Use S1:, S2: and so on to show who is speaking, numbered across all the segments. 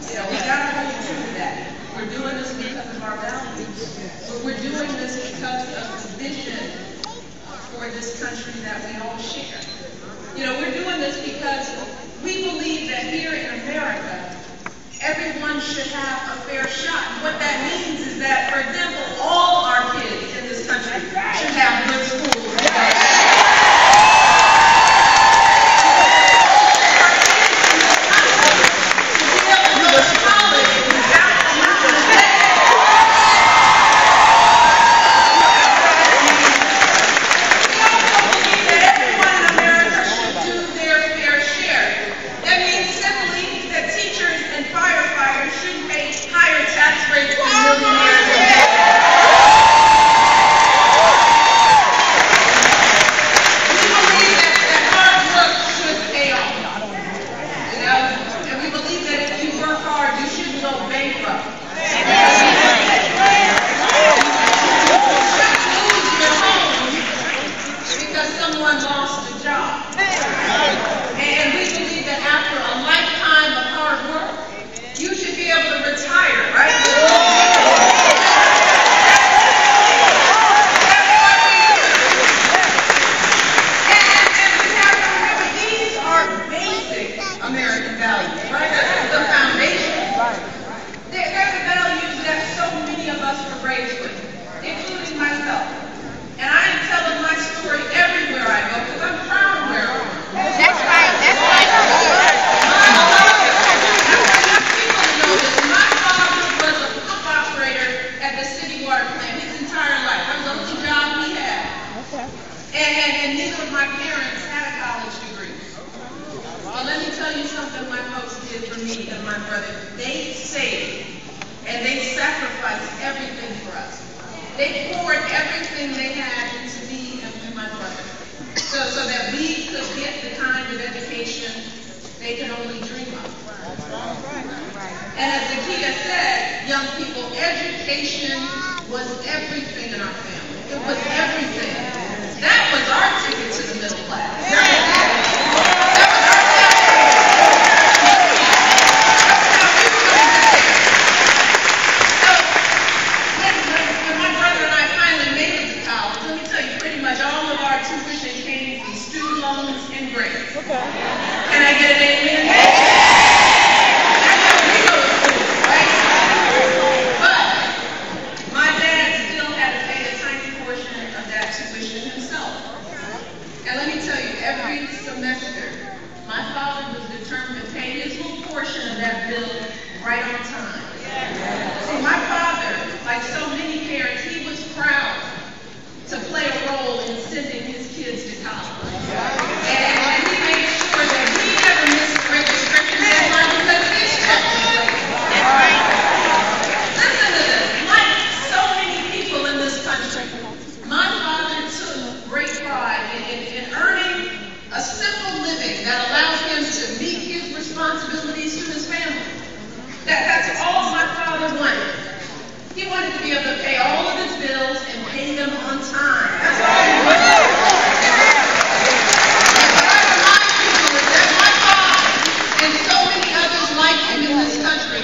S1: We got to hold true to that. We're doing this because of our values. We're doing this because of the vision for this country that we all share. We're doing this because we believe that here in America, everyone should have a fair shot. What that means is that, for example, all our kids in this country should have good schools. And neither of my parents had a college degree. But let me tell you something my folks did for me and my brother. They saved and they sacrificed everything for us. They poured everything they had into me and my brother so that we could get the kind of education they could only dream of. And as Zakiya said, young people, education was everything in our family. It was everything. That was our ticket to the middle class. That was it. That was our ticket. So, when my brother and I finally made it to college, let me tell you, pretty much all of our tuition came from student loans and grants. Okay. Can I get an amen? That's how we go to school, right? But my dad still had to pay a tiny portion of that tuition himself. And let me tell you, every semester, my father was determined to pay his little portion of that bill right on time. See, my father, like so many parents, he was proud to play a role in sending his kids to college. And he made sure that we never missed a registration deadline because his check was late. Listen to this. Like so many people in this country, my father took great pride in earning a simple living that allows him to meet his responsibilities to his family. That's all my father wanted. He wanted to be able to pay all of his bills and pay them on time. That's all he wanted. What I remind people is that my father and so many others like him in this country,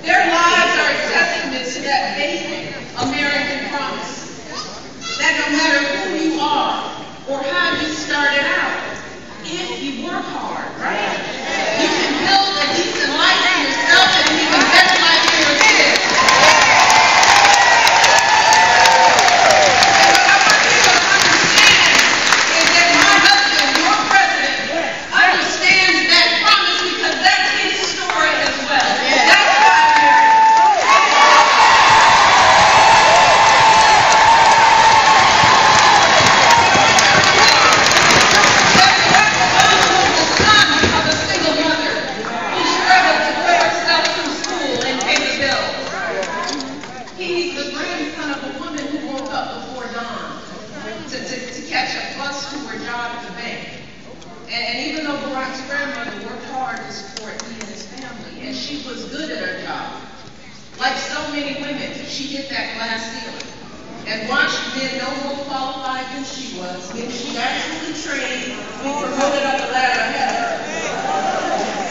S1: their lives are a testament to that basic American promise. That no matter who you are or how you started out, if you work hard, right, you can build a decent life for yourself and an even better life for your kids. And what I want you to understand is that my husband, your president, understands that promise because that's his story as well. That's why I'm married. To catch a bus to her job at the bank. And even though Barack's grandmother worked hard to support he and his family, and she was good at her job, like so many women, she hit that glass ceiling and watched men no more qualified than she was, when she actually trained, we promoted up the ladder ahead of her.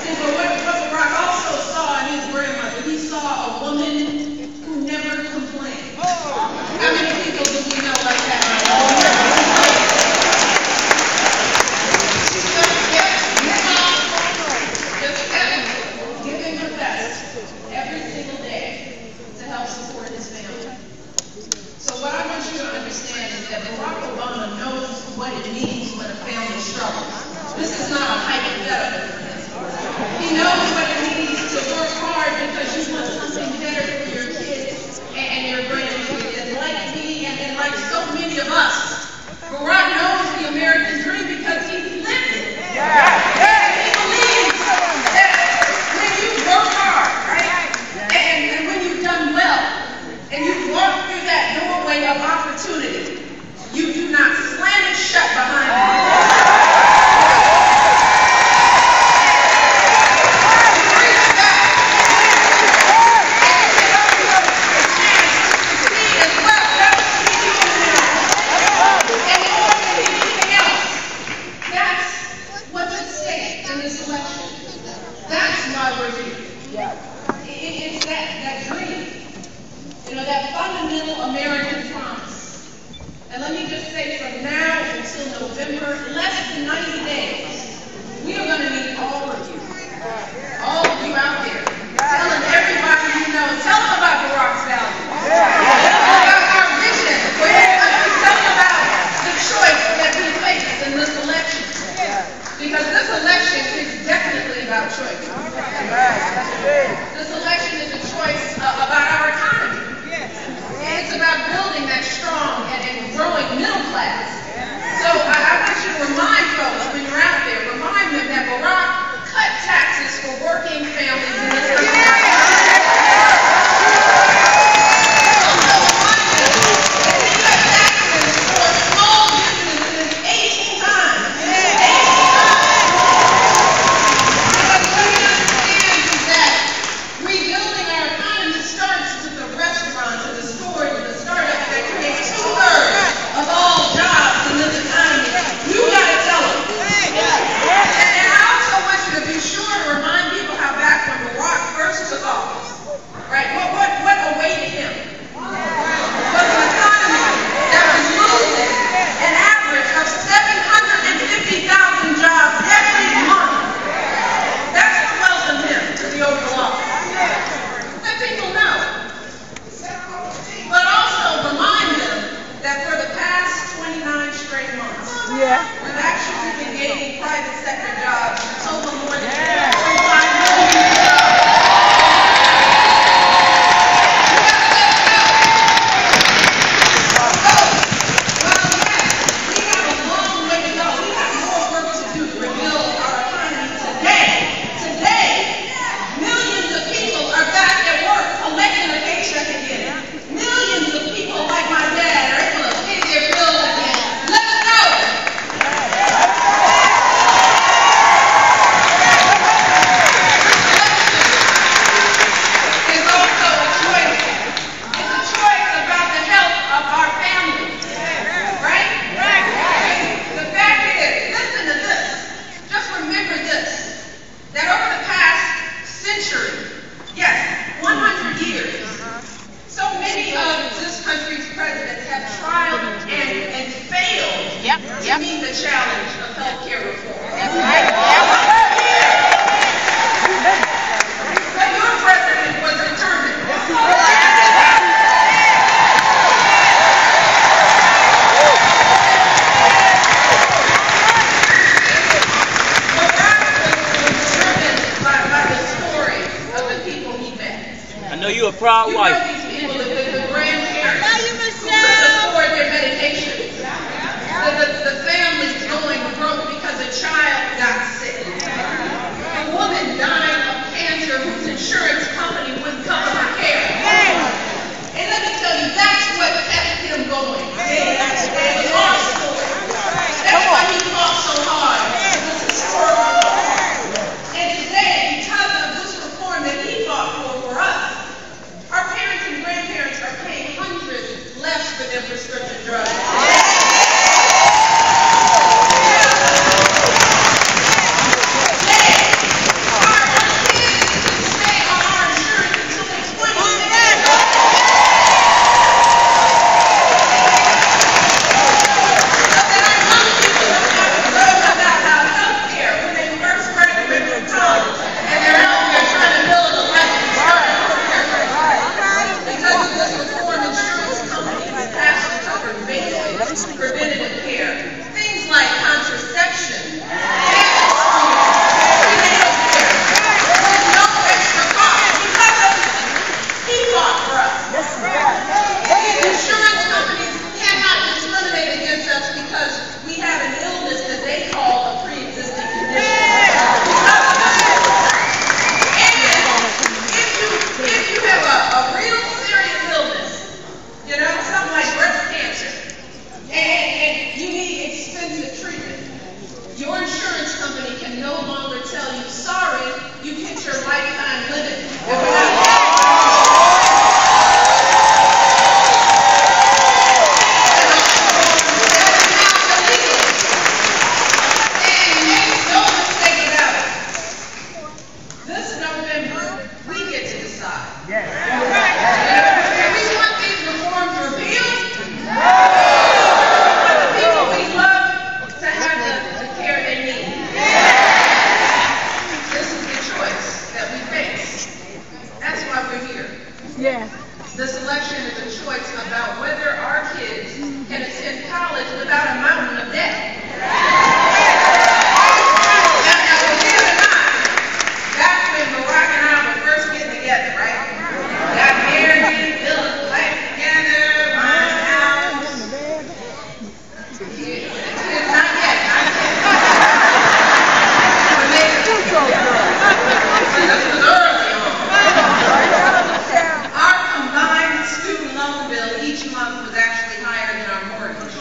S1: See, but what Barack also also saw in his grandmother, he saw a woman who never complained. How many people do we know like that? Just giving her best every single day to help support his family. So what I want you to understand is that Barack Obama knows what it means when a family struggles. This is not a hypothetical for him. He knows what it means to work hard because you want something better for your kids and your grandkids. And like me and like so many of us, Barack knows the American dream because he lived it. And he believes that when you work hard, right, and when you've done well, and you walk through that doorway of opportunity, you do not slam it shut behind you. It's that dream, that fundamental American promise. And let me just say, from now until November, less than 90 days, we are going to need all of you out there, telling everybody you know, tell them about Barack's values, tell them about our vision, tell them about the choice that we face in this election. Because this election is definitely about choice. This election is a choice about our economy. It's about building that strong and growing middle class. So I want you to remind folks when you're out there, remind them that Barack cut taxes for working families in this country. We've actually been gaining private sector jobs, a total of more than 25 million jobs. We have a long way to go. We have more work to do to rebuild our economy today. Today, millions of people are back at work collecting a paycheck again. Millions of people like my dad are able to pay their bills again. Let's go! To meet the challenge of healthcare reform. But your president was determined. By the story of the people he met.
S2: I know you're a proud wife.
S1: You know these people, the grandparents who couldn't afford their medication. The family's going broke because a child got sick. A woman dying of cancer whose insurance company wouldn't cover her care. And let me tell you, that's what kept him going. It was our story. That's why he fought so hard. This historical reform. And today, because of this reform that he fought for us, our parents and grandparents are paying hundreds less for their prescription drugs.
S2: Yes.
S1: This election is a choice about whether our kids can attend college without a mountain of debt. Now, believe it or not, that's when Barack and I were first getting together, right? Got married, built a life together, buying a house. Not yet. But maybe. This was early on. Our combined student loan bill each month was actually higher than our mortgage.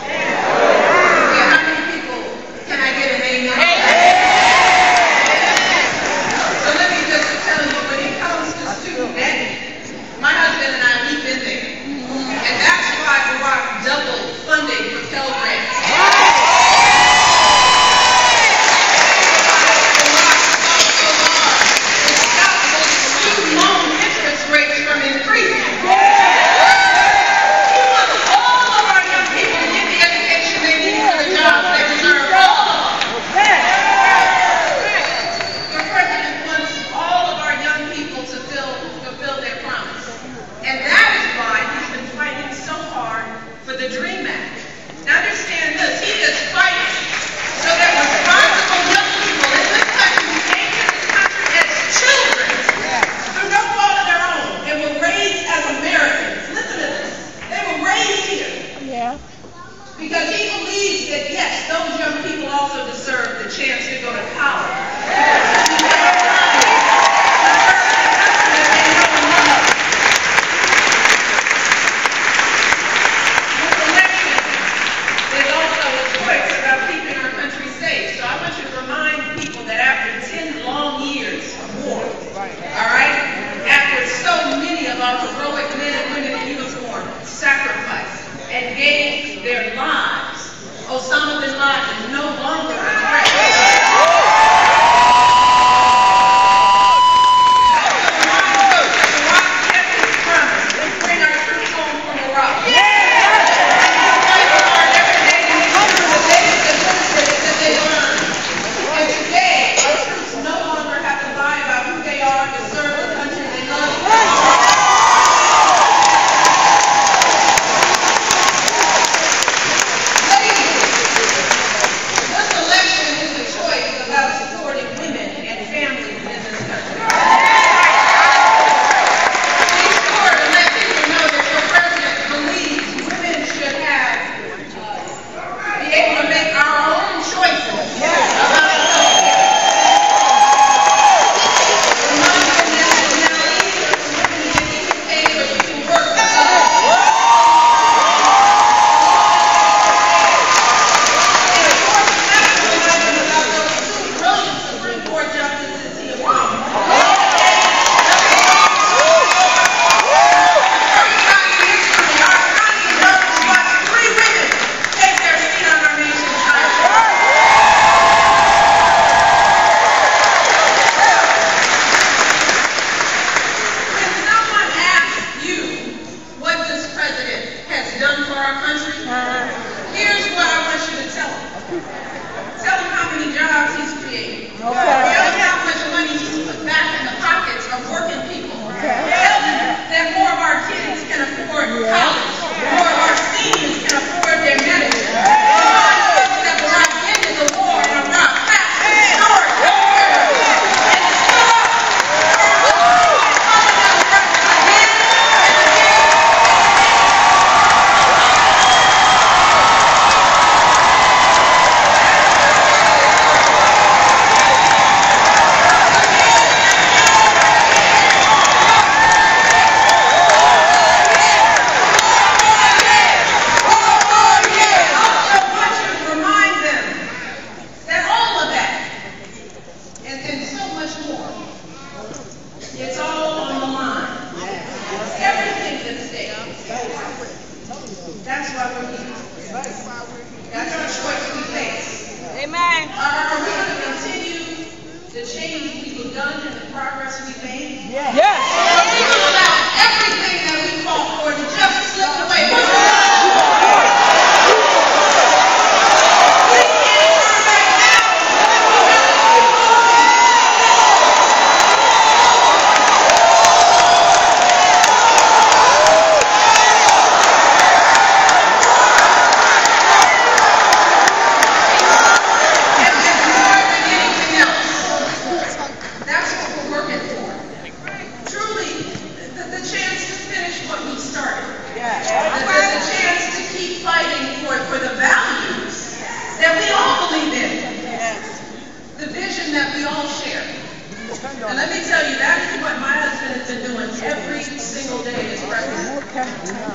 S1: every single day as president.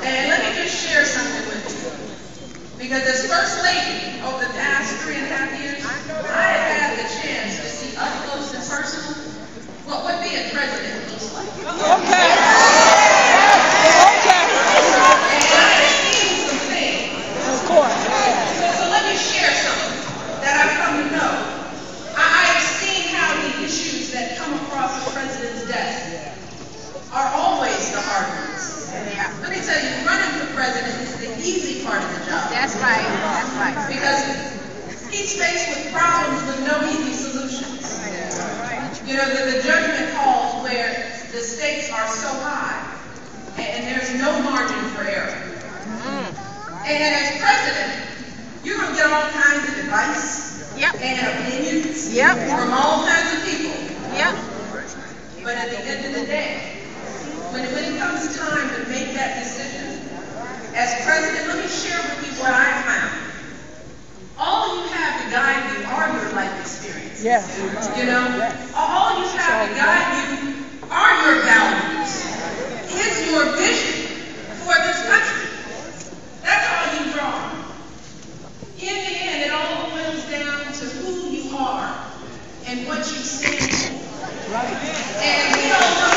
S1: And let me just share something with you. Because as First Lady over the past 3.5 years, I have had the chance to see up close and personal what being president looks like. Okay. And I have seen some things. Of course. So let me share something that I've come to know. I have seen how the issues that come across the president's desk are always the hard ones. Let me tell you, running for president is the easy part of the job.
S2: That's right. That's right.
S1: Because he's faced with problems with no easy solutions. You know, the judgment calls where the stakes are so high and there's no margin for error. And as president, you're going to get all kinds of advice and opinions from all kinds of people. But at the end of the day, when it comes time to make that decision, as president, let me share with you what I found. All you have to guide you are your life experiences. You know, all you have to guide you are your values. Is your vision for this country. That's all you draw on. In the end, it all boils down to who you are and what you stand for. And we all know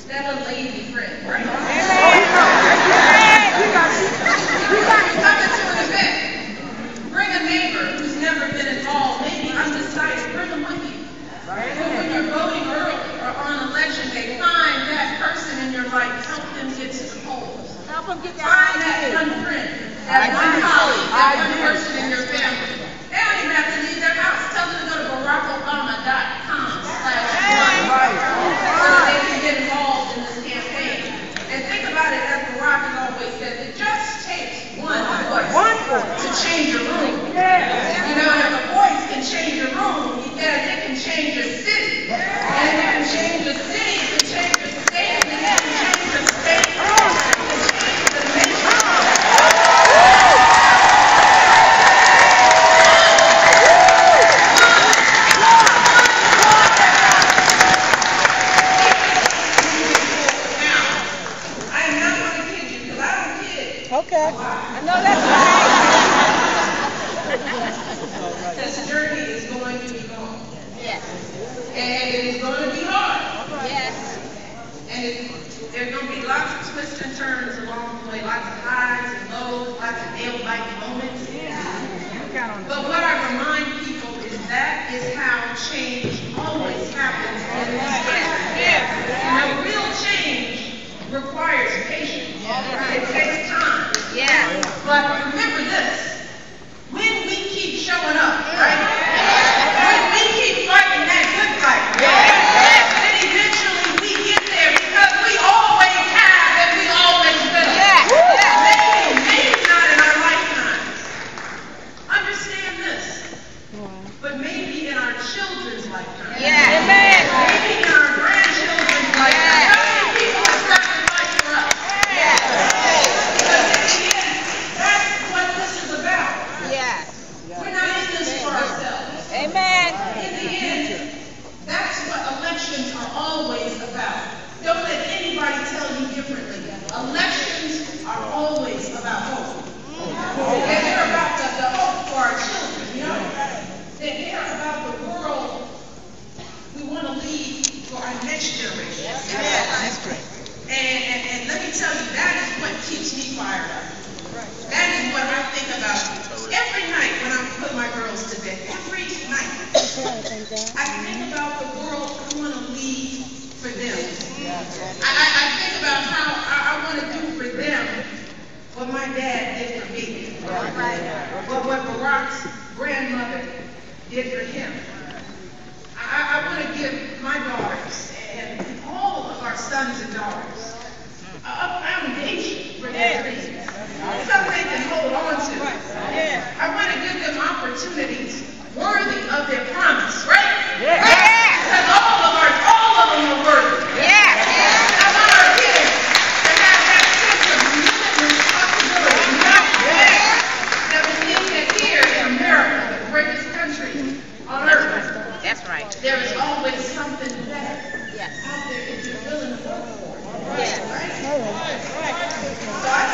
S1: That a lazy friend, right? Come into an event. Bring a neighbor who's never been involved, maybe undecided. Bring them with you. When you're voting early or on election day, find that person in your life. Help them get to the polls.
S2: Help them get
S1: Find that one friend, that one colleague, that one person in your family. They don't even have to leave their house. Tell them to go to BarackObama.com/run so that they can get involved in this campaign. And think about it, as Barack has always said, it just takes one voice to change a room. You know, and if a voice can change a room, it can change a city. And if it can change a city, it can change a state. And if it can change a state, it can change the nation.
S2: Okay. I know that's right.
S1: This journey is going to be long.
S2: Yes.
S1: And it is going to be hard.
S2: Yes.
S1: And there are going to be lots of twists and turns along the way, lots of highs and lows, lots of nail-biting moments. But what I remind people is that is how change always happens in this country. And real change requires patience. It takes time.
S2: Yes.
S1: But remember this, when we keep showing up, right? When we keep fighting that good fight, then eventually we get there because we always have and we always will. Maybe not in our lifetime. Understand this. But maybe in our children's lifetime. Maybe in our grandchildren's lifetime. How many people are starting to fight for us? Because in the end, that's what this is about. We're not in this for ourselves.
S2: Amen.
S1: In the end, that's what elections are always about. Don't let anybody tell you differently. Elections are always about hope. And they're about the hope for our children, you know? They're about the world we want to leave for our next generation.
S2: That's great.
S1: And let me tell you, that is what keeps me fired up. That is what I think about every night when I put my girls to bed. Every night. I think about the world I want to leave for them. I think about how I want to do for them what my dad did for me. What Barack's grandmother did for him. I want to give my daughters and all of our sons and daughters a foundation for their dreams. Something they can hold on to. I want to give them opportunities worthy of their promise, right? Because all of them are worthy. I want our kids to have that sense of limitless possibility. That we think that here in America, the greatest country on earth,
S2: That's right.
S1: there is always something better out there if you're willing to work for it. Right? So I